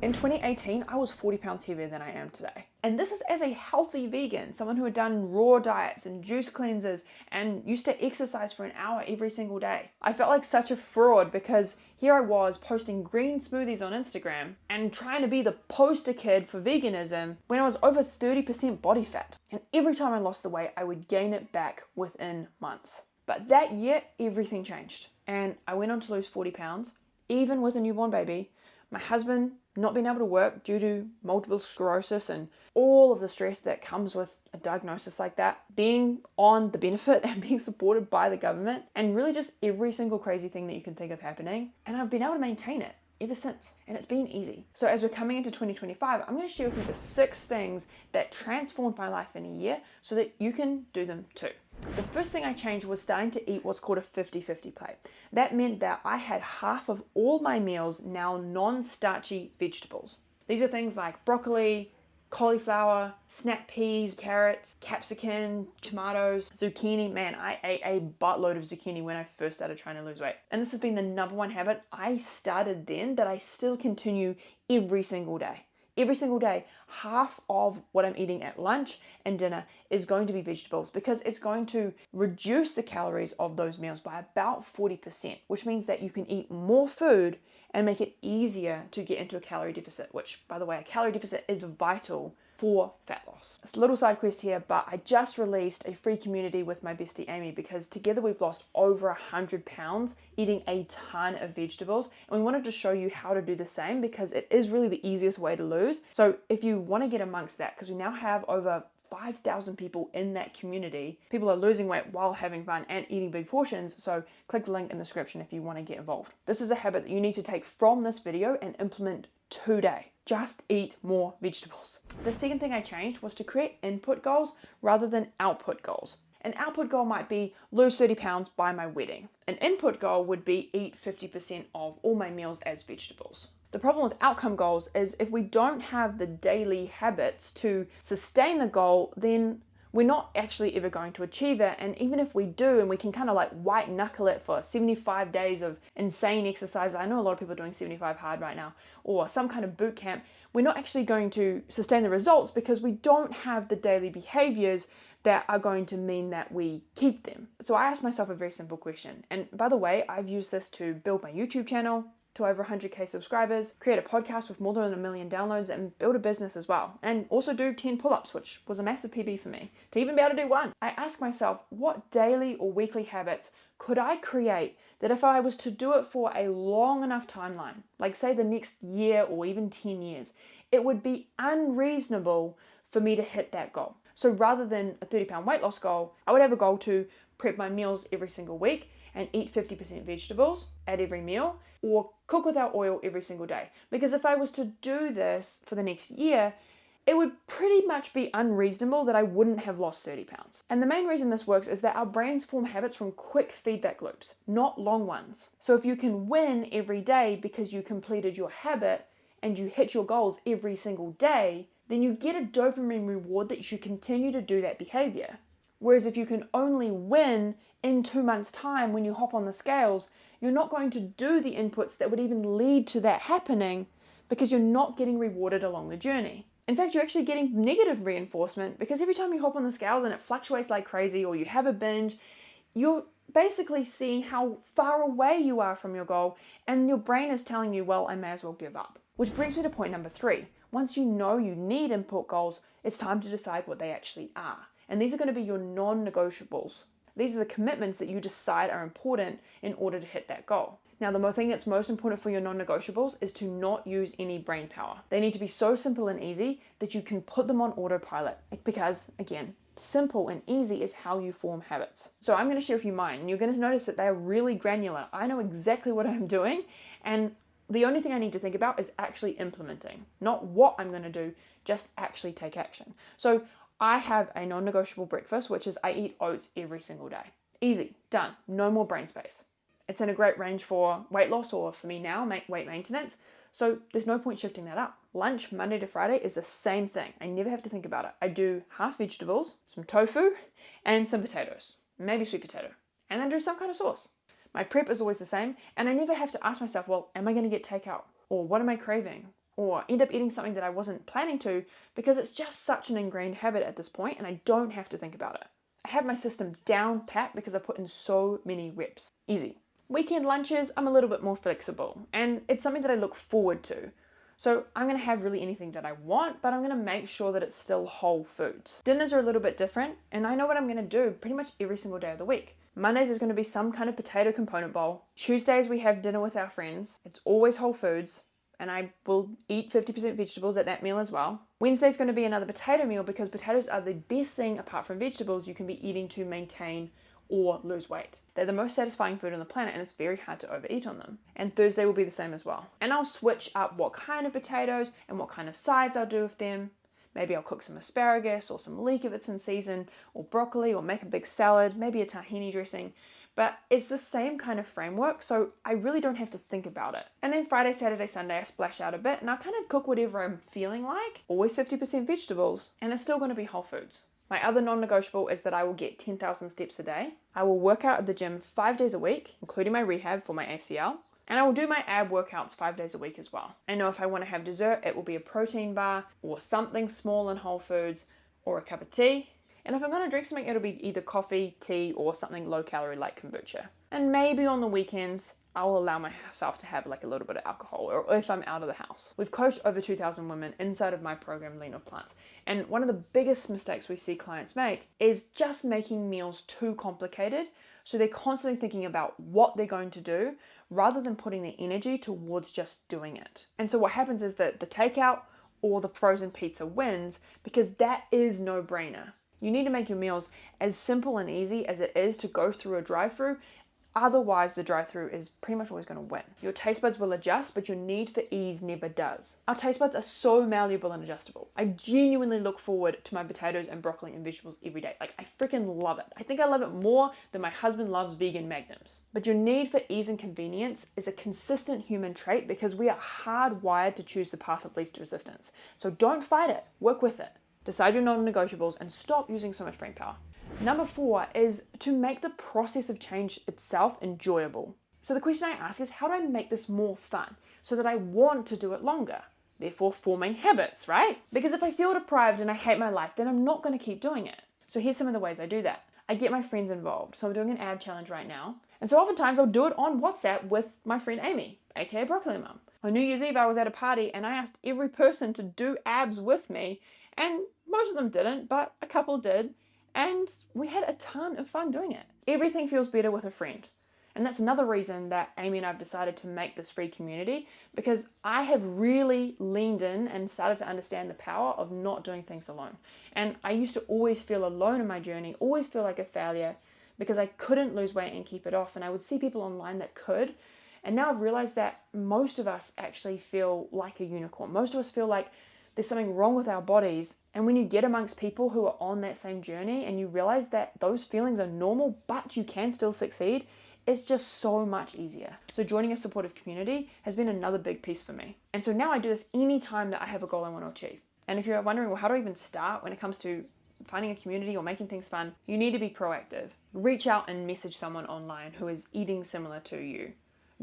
In 2018, I was 40 pounds heavier than I am today. And this is as a healthy vegan, someone who had done raw diets and juice cleanses and used to exercise for an hour every single day. I felt like such a fraud because here I was posting green smoothies on Instagram and trying to be the poster kid for veganism when I was over 30% body fat. And every time I lost the weight, I would gain it back within months. But that year, everything changed. And I went on to lose 40 pounds, even with a newborn baby. My husband not being able to work due to multiple sclerosis and all of the stress that comes with a diagnosis like that, being on the benefit and being supported by the government, and really just every single crazy thing that you can think of happening. And I've been able to maintain it ever since, and it's been easy. So as we're coming into 2025, I'm going to share with you the 6 things that transformed my life in a year so that you can do them too. The first thing I changed was starting to eat what's called a 50-50 plate. That meant that I had half of all my meals now non-starchy vegetables. These are things like broccoli, cauliflower, snap peas, carrots, capsicum, tomatoes, zucchini. Man, I ate a buttload of zucchini when I first started trying to lose weight. And this has been the number one habit I started then that I still continue every single day. Every single day, half of what I'm eating at lunch and dinner is going to be vegetables because it's going to reduce the calories of those meals by about 40%, which means that you can eat more food and make it easier to get into a calorie deficit, which, by the way, a calorie deficit is vital for fat loss. It's a little side quest here, but I just released a free community with my bestie Amy because together we've lost over 100 pounds eating a ton of vegetables, and we wanted to show you how to do the same because it is really the easiest way to lose. So if you want to get amongst that, because we now have over 5,000 people in that community. People are losing weight while having fun and eating big portions, so click the link in the description if you want to get involved. This is a habit that you need to take from this video and implement today. Just eat more vegetables. The second thing I changed was to create input goals rather than output goals. An output goal might be lose 30 pounds by my wedding. An input goal would be eat 50% of all my meals as vegetables. The problem with outcome goals is if we don't have the daily habits to sustain the goal, then we're not actually ever going to achieve it. And even if we do, and we can kind of like white knuckle it for 75 days of insane exercise, I know a lot of people are doing 75 hard right now, or some kind of boot camp, we're not actually going to sustain the results because we don't have the daily behaviors that are going to mean that we keep them. So I asked myself a very simple question. And by the way, I've used this to build my YouTube channel to over 100k subscribers, create a podcast with more than 1 million downloads, and build a business as well. And also do 10 pull-ups, which was a massive PB for me, to even be able to do one. I asked myself, what daily or weekly habits could I create that if I was to do it for a long enough timeline, like say the next year or even 10 years, it would be unreasonable for me to hit that goal. So rather than a 30-pound weight loss goal, I would have a goal to prep my meals every single week and eat 50% vegetables at every meal, or cook without oil every single day. Because if I was to do this for the next year, it would pretty much be unreasonable that I wouldn't have lost 30 pounds. And the main reason this works is that our brains form habits from quick feedback loops, not long ones. So if you can win every day because you completed your habit and you hit your goals every single day, then you get a dopamine reward that you should continue to do that behavior. Whereas if you can only win in 2 months' time when you hop on the scales, you're not going to do the inputs that would even lead to that happening because you're not getting rewarded along the journey. In fact, you're actually getting negative reinforcement because every time you hop on the scales and it fluctuates like crazy, or you have a binge, you're basically seeing how far away you are from your goal, and your brain is telling you, well, I may as well give up. Which brings me to point number 3. Once you know you need input goals, it's time to decide what they actually are. And these are going to be your non-negotiables. These are the commitments that you decide are important in order to hit that goal. Now, the thing that's most important for your non-negotiables is to not use any brain power. They need to be so simple and easy that you can put them on autopilot because, again, simple and easy is how you form habits. So I'm going to share with you mine, and you're going to notice that they're really granular. I know exactly what I'm doing, and the only thing I need to think about is actually implementing, not what I'm going to do, just actually take action. So I have a non-negotiable breakfast, which is I eat oats every single day. Easy, done, no more brain space. It's in a great range for weight loss, or for me now, weight maintenance. So there's no point shifting that up. Lunch, Monday to Friday, is the same thing. I never have to think about it. I do half vegetables, some tofu, and some potatoes, maybe sweet potato, and then do some kind of sauce. My prep is always the same, and I never have to ask myself, well, am I going to get takeout? Or what am I craving? or end up eating something that I wasn't planning to because it's just such an ingrained habit at this point and I don't have to think about it. I have my system down pat because I put in so many reps. Easy. Weekend lunches, I'm a little bit more flexible and it's something that I look forward to. So I'm going to have really anything that I want, but I'm going to make sure that it's still whole foods. Dinners are a little bit different and I know what I'm going to do pretty much every single day of the week. Mondays is going to be some kind of potato component bowl. Tuesdays we have dinner with our friends. It's always whole foods. And I will eat 50% vegetables at that meal as well. Wednesday's going to be another potato meal because potatoes are the best thing apart from vegetables you can be eating to maintain or lose weight. They're the most satisfying food on the planet and it's very hard to overeat on them. And Thursday will be the same as well. And I'll switch up what kind of potatoes and what kind of sides I'll do with them. Maybe I'll cook some asparagus or some leek if it's in season, or broccoli, or make a big salad, maybe a tahini dressing. But it's the same kind of framework, so I really don't have to think about it. And then Friday, Saturday, Sunday, I splash out a bit and I kind of cook whatever I'm feeling like. Always 50% vegetables, and it's still going to be whole foods. My other non-negotiable is that I will get 10,000 steps a day. I will work out at the gym 5 days a week, including my rehab for my ACL. And I will do my ab workouts 5 days a week as well. I know if I want to have dessert, it will be a protein bar or something small in whole foods or a cup of tea. And if I'm going to drink something, it'll be either coffee, tea, or something low calorie like kombucha. And maybe on the weekends, I'll allow myself to have like a little bit of alcohol, or if I'm out of the house. We've coached over 2,000 women inside of my program, Lean Off Plants. And one of the biggest mistakes we see clients make is just making meals too complicated. So they're constantly thinking about what they're going to do rather than putting their energy towards just doing it. And so what happens is that the takeout or the frozen pizza wins because that is no brainer. You need to make your meals as simple and easy as it is to go through a drive-through. Otherwise, the drive-through is pretty much always going to win. Your taste buds will adjust, but your need for ease never does. Our taste buds are so malleable and adjustable. I genuinely look forward to my potatoes and broccoli and vegetables every day. Like, I freaking love it. I think I love it more than my husband loves vegan magnums. But your need for ease and convenience is a consistent human trait because we are hardwired to choose the path of least resistance. So don't fight it. Work with it. Decide your non-negotiables and stop using so much brain power. Number 4 is to make the process of change itself enjoyable. So the question I ask is, how do I make this more fun so that I want to do it longer? Therefore, forming habits, right? Because if I feel deprived and I hate my life, then I'm not going to keep doing it. So here's some of the ways I do that. I get my friends involved. So I'm doing an ab challenge right now. And so oftentimes I'll do it on WhatsApp with my friend Amy, aka Broccoli Mum. On New Year's Eve, I was at a party and I asked every person to do abs with me. And most of them didn't, but a couple did. And we had a ton of fun doing it. Everything feels better with a friend. And that's another reason that Amy and I have decided to make this free community, because I have really leaned in and started to understand the power of not doing things alone. And I used to always feel alone in my journey, always feel like a failure because I couldn't lose weight and keep it off. And I would see people online that could. And now I've realized that most of us actually feel like a unicorn. Most of us feel like there's something wrong with our bodies. And when you get amongst people who are on that same journey and you realize that those feelings are normal, but you can still succeed, it's just so much easier. So joining a supportive community has been another big piece for me. And so now I do this anytime that I have a goal I want to achieve. And if you're wondering, well, how do I even start when it comes to finding a community or making things fun? You need to be proactive. Reach out and message someone online who is eating similar to you.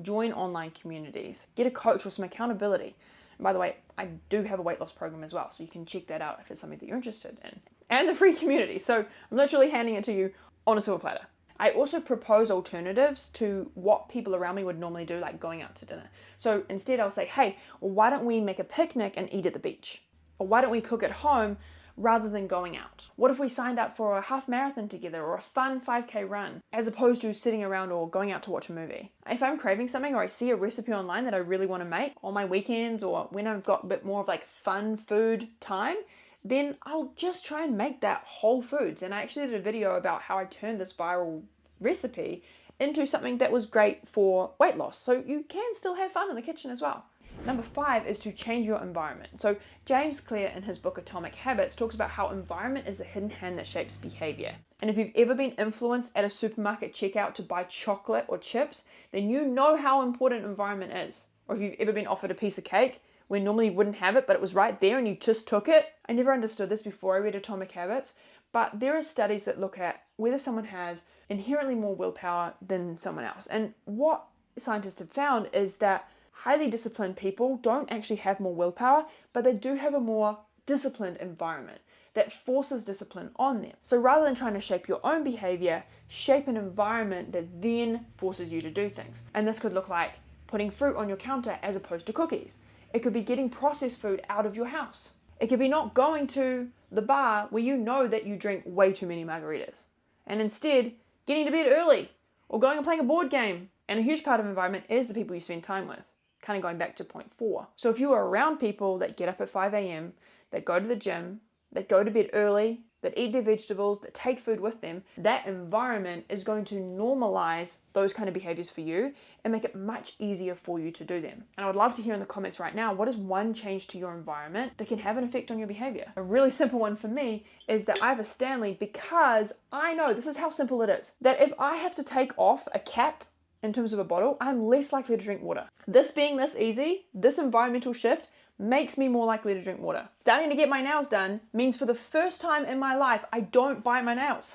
Join online communities. Get a coach with some accountability. And by the way, I do have a weight loss program as well, so you can check that out if it's something that you're interested in. And the free community. So I'm literally handing it to you on a silver platter. I also propose alternatives to what people around me would normally do, like going out to dinner. So instead I'll say, hey, well, why don't we make a picnic and eat at the beach? Or why don't we cook at home rather than going out? What if we signed up for a half marathon together or a fun 5K run, as opposed to sitting around or going out to watch a movie? If I'm craving something or I see a recipe online that I really want to make on my weekends or when I've got a bit more of like fun food time, then I'll just try and make that whole foods. And I actually did a video about how I turned this viral recipe into something that was great for weight loss. So you can still have fun in the kitchen as well. Number 5 is to change your environment. So James Clear in his book Atomic Habits talks about how environment is the hidden hand that shapes behavior. And if you've ever been influenced at a supermarket checkout to buy chocolate or chips, then you know how important environment is. Or if you've ever been offered a piece of cake when normally you wouldn't have it, but it was right there and you just took it. I never understood this before I read Atomic Habits, but there are studies that look at whether someone has inherently more willpower than someone else. And what scientists have found is that Highly disciplined people don't actually have more willpower, but they do have a more disciplined environment that forces discipline on them. So rather than trying to shape your own behavior, shape an environment that then forces you to do things. And this could look like putting fruit on your counter as opposed to cookies. It could be getting processed food out of your house. It could be not going to the bar where you know that you drink way too many margaritas, and instead getting to bed early or going and playing a board game. And a huge part of environment is the people you spend time with. Kind of going back to point 4. So if you are around people that get up at 5 a.m., that go to the gym, that go to bed early, that eat their vegetables, that take food with them, that environment is going to normalize those kind of behaviors for you and make it much easier for you to do them. And I would love to hear in the comments right now, what is one change to your environment that can have an effect on your behavior? A really simple one for me is that I have a Stanley, because I know, this is how simple it is, that if I have to take off a cap in terms of a bottle, I'm less likely to drink water. This being this easy, this environmental shift makes me more likely to drink water. Starting to get my nails done means for the first time in my life, I don't bite my nails.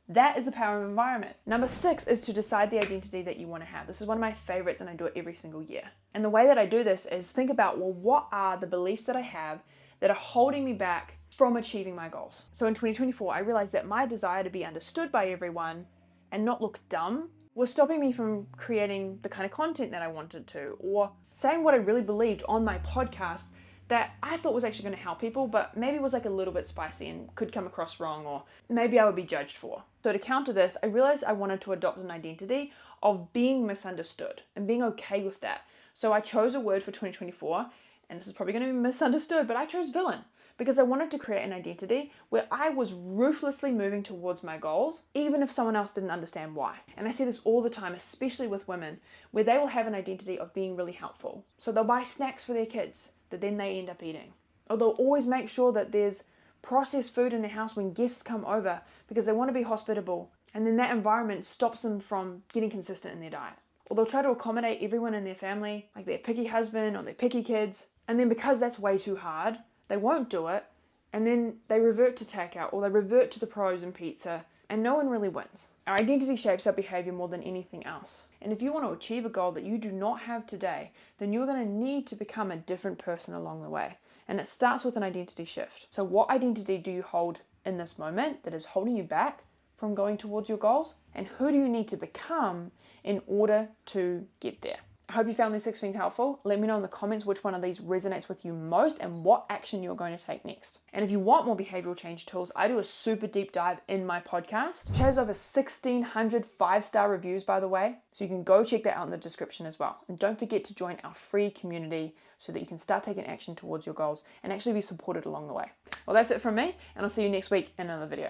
That is the power of environment. Number 6 is to decide the identity that you want to have. This is one of my favorites and I do it every single year. And the way that I do this is think about, well, what are the beliefs that I have that are holding me back from achieving my goals? So in 2024, I realized that my desire to be understood by everyone and not look dumb was stopping me from creating the kind of content that I wanted to, or saying what I really believed on my podcast that I thought was actually going to help people, but maybe was like a little bit spicy and could come across wrong, or maybe I would be judged for. So to counter this, I realized I wanted to adopt an identity of being misunderstood and being okay with that. So I chose a word for 2024, and this is probably going to be misunderstood, but I chose villain, because I wanted to create an identity where I was ruthlessly moving towards my goals, even if someone else didn't understand why. And I see this all the time, especially with women, where they will have an identity of being really helpful. So they'll buy snacks for their kids that then they end up eating. Or they'll always make sure that there's processed food in their house when guests come over because they want to be hospitable. And then that environment stops them from getting consistent in their diet. Or they'll try to accommodate everyone in their family, like their picky husband or their picky kids. And then because that's way too hard, they won't do it, and then they revert to takeout, or they revert to the pros and pizza, and no one really wins. Our identity shapes our behavior more than anything else. And if you want to achieve a goal that you do not have today, then you're going to need to become a different person along the way. And it starts with an identity shift. So what identity do you hold in this moment that is holding you back from going towards your goals? And who do you need to become in order to get there? I hope you found these 6 things helpful. Let me know in the comments which one of these resonates with you most and what action you're going to take next. And if you want more behavioral change tools, I do a super deep dive in my podcast, which has over 1,600 5-star reviews, by the way. So you can go check that out in the description as well. And don't forget to join our free community so that you can start taking action towards your goals and actually be supported along the way. Well, that's it from me, and I'll see you next week in another video.